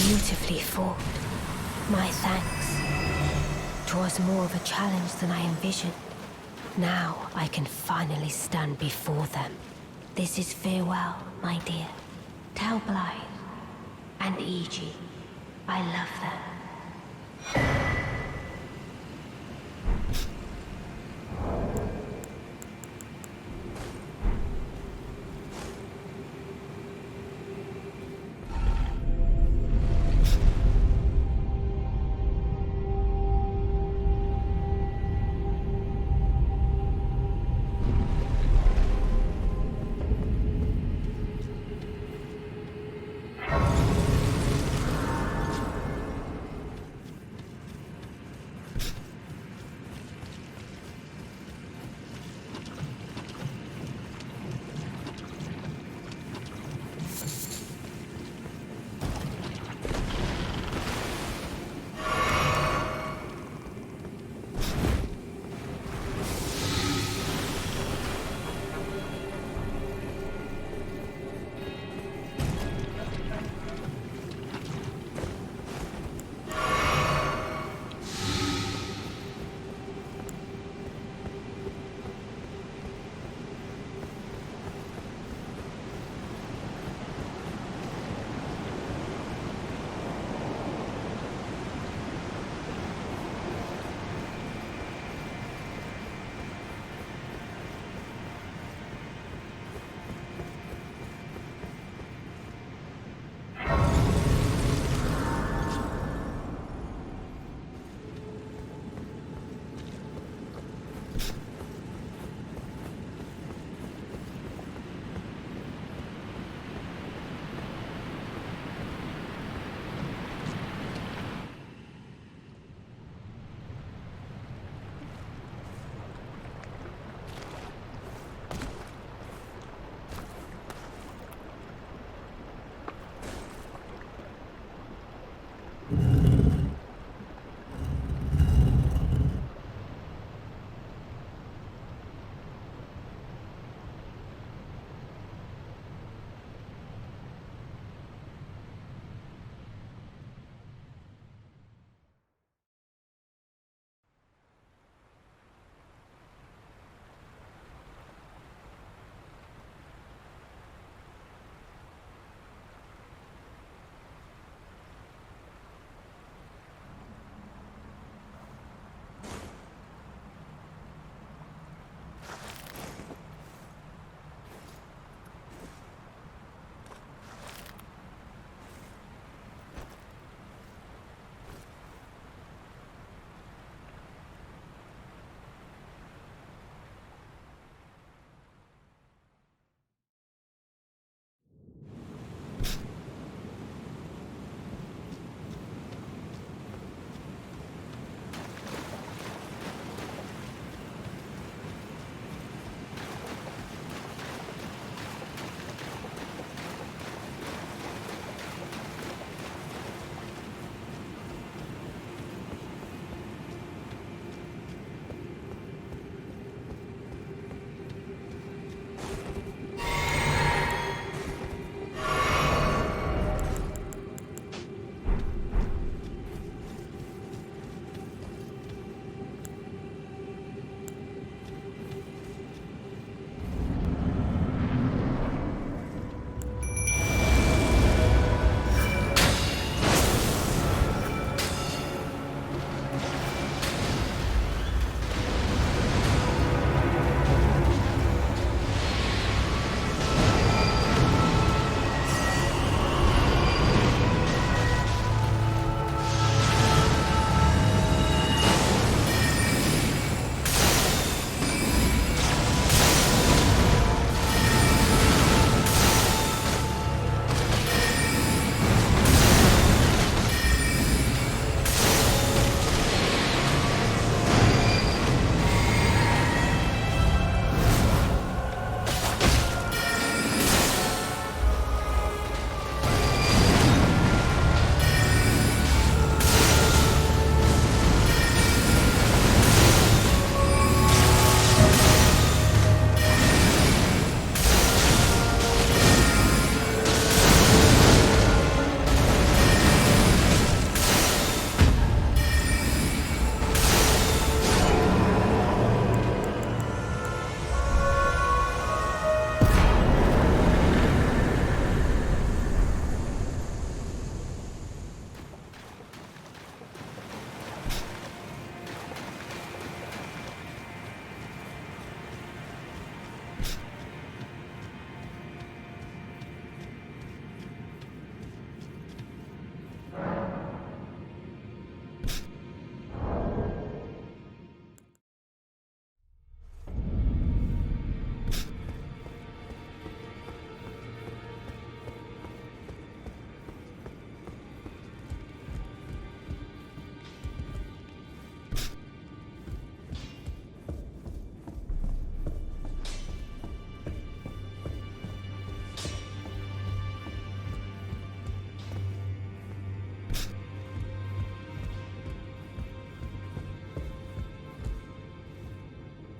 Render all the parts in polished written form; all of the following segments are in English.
Beautifully fought. My thanks. 'Twas more of a challenge than I envisioned. Now I can finally stand before them. This is farewell, my dear. Tell Blythe and Eiji I love them. 「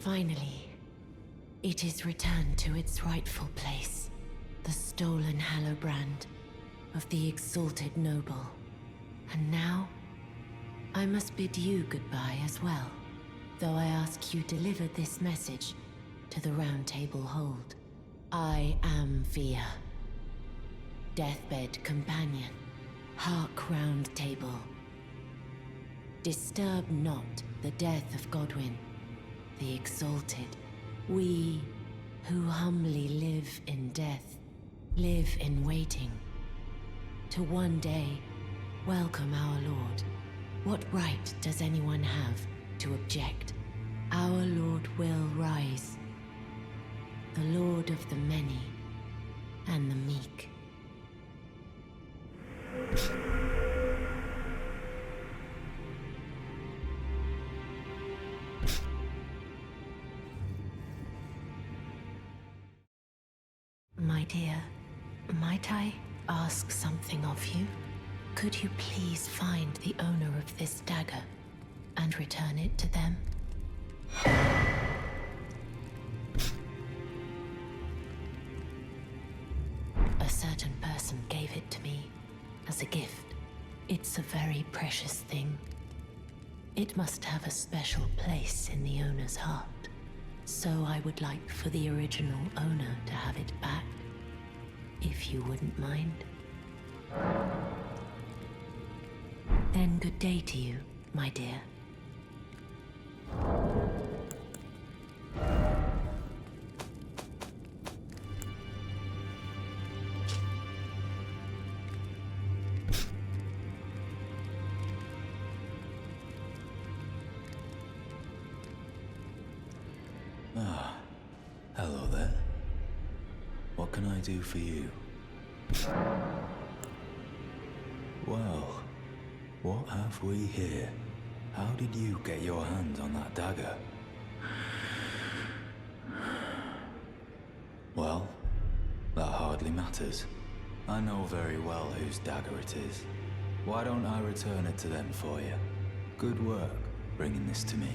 Finally, it is returned to its rightful place. The stolen hallowbrand of the exalted noble. And now, I must bid you goodbye as well, though I ask you deliver this message to the Round Table Hold. I am Via, deathbed companion, hark Round Table. Disturb not the death of Godwyn, the exalted. We who humbly live in death, live in waiting, to one day welcome our Lord. What right does anyone have to object? Our Lord will rise, the Lord of the many and the meek. My dear, might I ask something of you? Could you please find the owner of this dagger and return it to them? A certain person gave it to me as a gift. It's a very precious thing. It must have a special place in the owner's heart. So I would like for the original owner to have it back, if you wouldn't mind. Then good day to you, my dear. Hello there. What can I do for you? Well, what have we here? How did you get your hands on that dagger? Well, that hardly matters. I know very well whose dagger it is. Why don't I return it to them for you? Good work bringing this to me.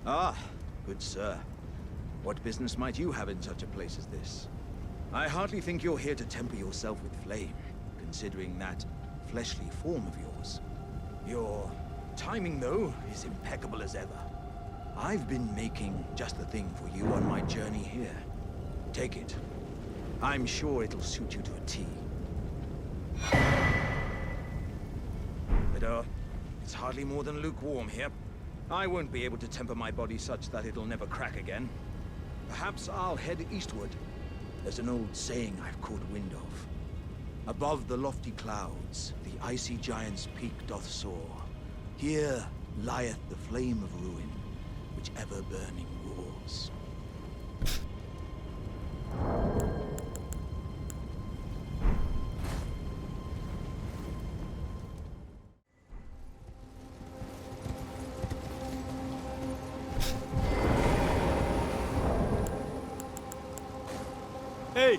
Ah, good sir. What business might you have in such a place as this? I hardly think you're here to temper yourself with flame, considering that fleshly form of yours. Your timing, though, is impeccable as ever. I've been making just the thing for you on my journey here. Take it. I'm sure it'll suit you to a T. But, it's hardly more than lukewarm here. I won't be able to temper my body such that it'll never crack again. Perhaps I'll head eastward. There's an old saying I've caught wind of. Above the lofty clouds, the icy giant's peak doth soar. Here lieth the flame of ruin, which ever burning roars. Hey!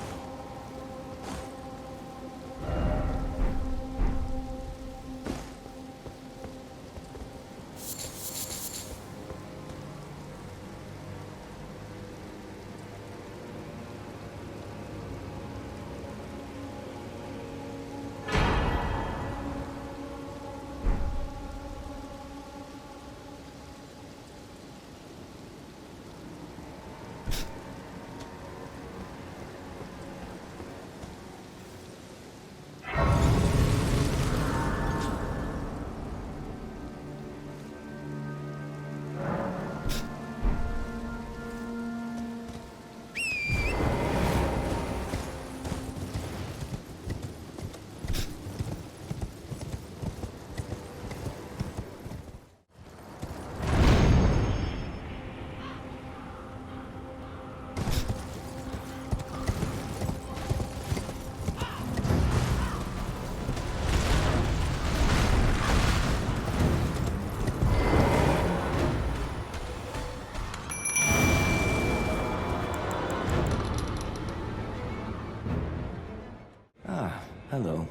Hello.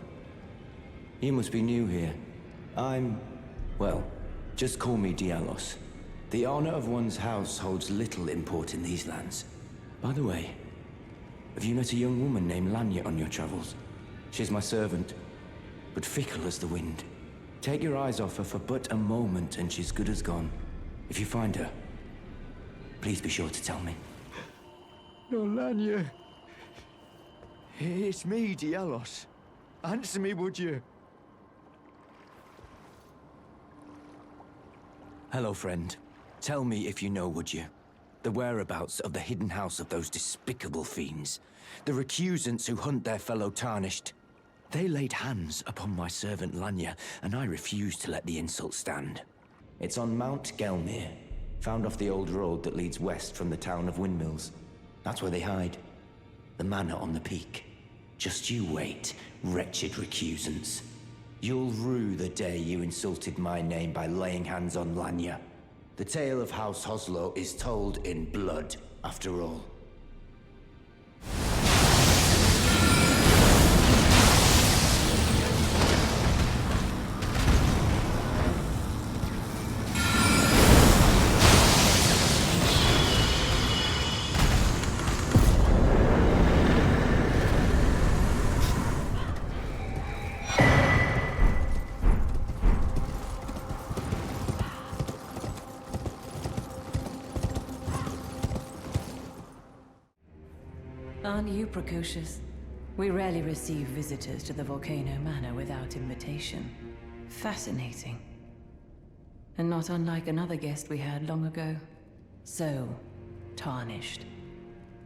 You must be new here. Well, just call me Dialos. The honor of one's house holds little import in these lands. By the way, have you met a young woman named Lanya on your travels? She's my servant, but fickle as the wind. Take your eyes off her for but a moment and she's good as gone. If you find her, please be sure to tell me. No, Lanya. It's me, Dialos. Answer me, would you? Hello, friend. Tell me if you know, would you? The whereabouts of the hidden house of those despicable fiends. The recusants who hunt their fellow tarnished. They laid hands upon my servant Lanya, and I refused to let the insult stand. It's on Mount Gelmir, found off the old road that leads west from the town of Windmills. That's where they hide. The manor on the peak. Just you wait, wretched recusants. You'll rue the day you insulted my name by laying hands on Lanya. The tale of House Hoslo is told in blood, after all. Aren't you precocious? We rarely receive visitors to the Volcano Manor without invitation. Fascinating. And not unlike another guest we had long ago. So, tarnished.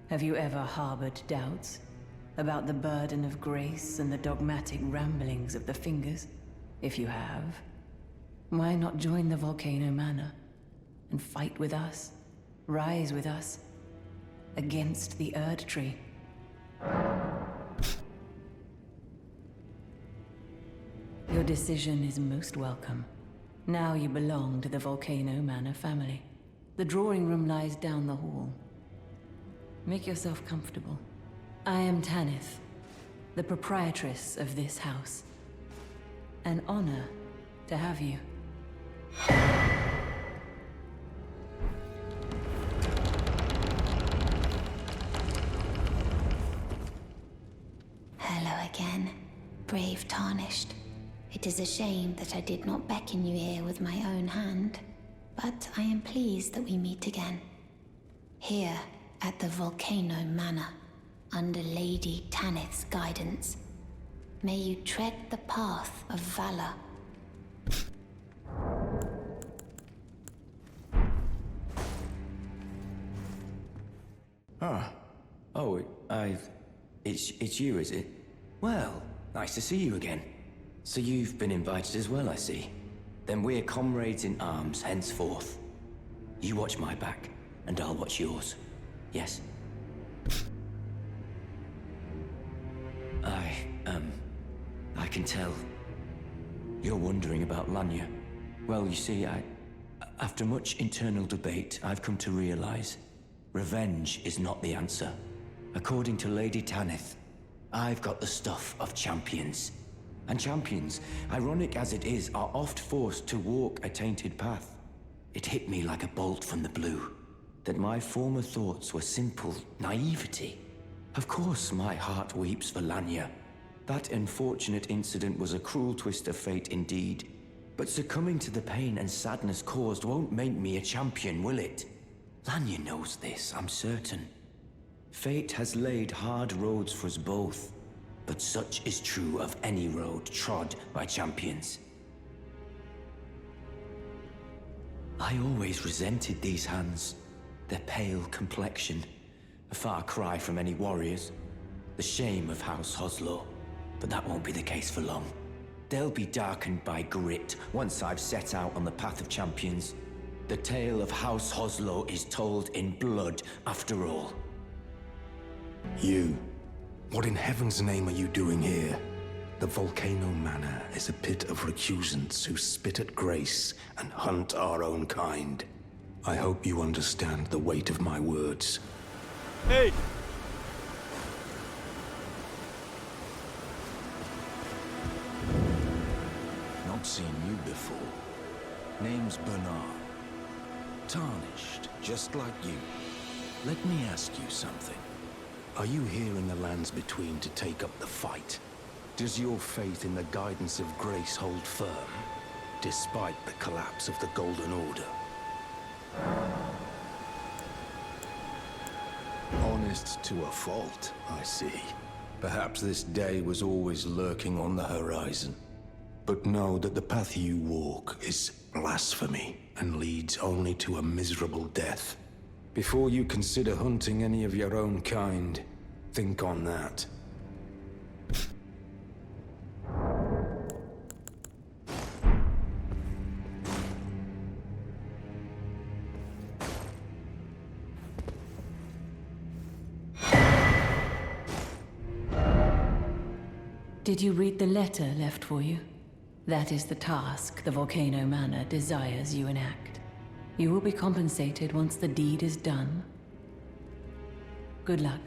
Have you ever harbored doubts about the burden of grace and the dogmatic ramblings of the Fingers? If you have, why not join the Volcano Manor and fight with us, rise with us, against the Erd Tree? Your decision is most welcome. Now you belong to the Volcano Manor family. The drawing room lies down the hall. Make yourself comfortable. I am Tanith, the proprietress of this house. An honor to have you. Hello again, brave Tarnished. It is a shame that I did not beckon you here with my own hand, but I am pleased that we meet again. Here, at the Volcano Manor, under Lady Tanith's guidance. May you tread the path of valor. It's you, is it? Well, nice to see you again. So you've been invited as well, I see. Then we're comrades in arms henceforth. You watch my back, and I'll watch yours. Yes? I can tell. You're wondering about Lanya. Well, you see, after much internal debate, I've come to realize revenge is not the answer. According to Lady Tanith, I've got the stuff of champions. And champions, ironic as it is, are oft forced to walk a tainted path. It hit me like a bolt from the blue, that my former thoughts were simple naivety. Of course my heart weeps for Lanya. That unfortunate incident was a cruel twist of fate indeed. But succumbing to the pain and sadness caused won't make me a champion, will it? Lanya knows this, I'm certain. Fate has laid hard roads for us both, but such is true of any road trod by champions. I always resented these hands, their pale complexion, a far cry from any warriors, the shame of House Hoslow, but that won't be the case for long. They'll be darkened by grit once I've set out on the path of champions. The tale of House Hoslow is told in blood after all. You. What in heaven's name are you doing here? The Volcano Manor is a pit of recusants who spit at grace and hunt our own kind. I hope you understand the weight of my words. Hey! Not seen you before. Name's Bernard. Tarnished, just like you. Let me ask you something. Are you here in the lands between to take up the fight? Does your faith in the guidance of grace hold firm, despite the collapse of the Golden Order? Honest to a fault, I see. Perhaps this day was always lurking on the horizon. But know that the path you walk is blasphemy and leads only to a miserable death. Before you consider hunting any of your own kind, think on that. Did you read the letter left for you? That is the task the Volcano Manor desires you enact. You will be compensated once the deed is done. Good luck.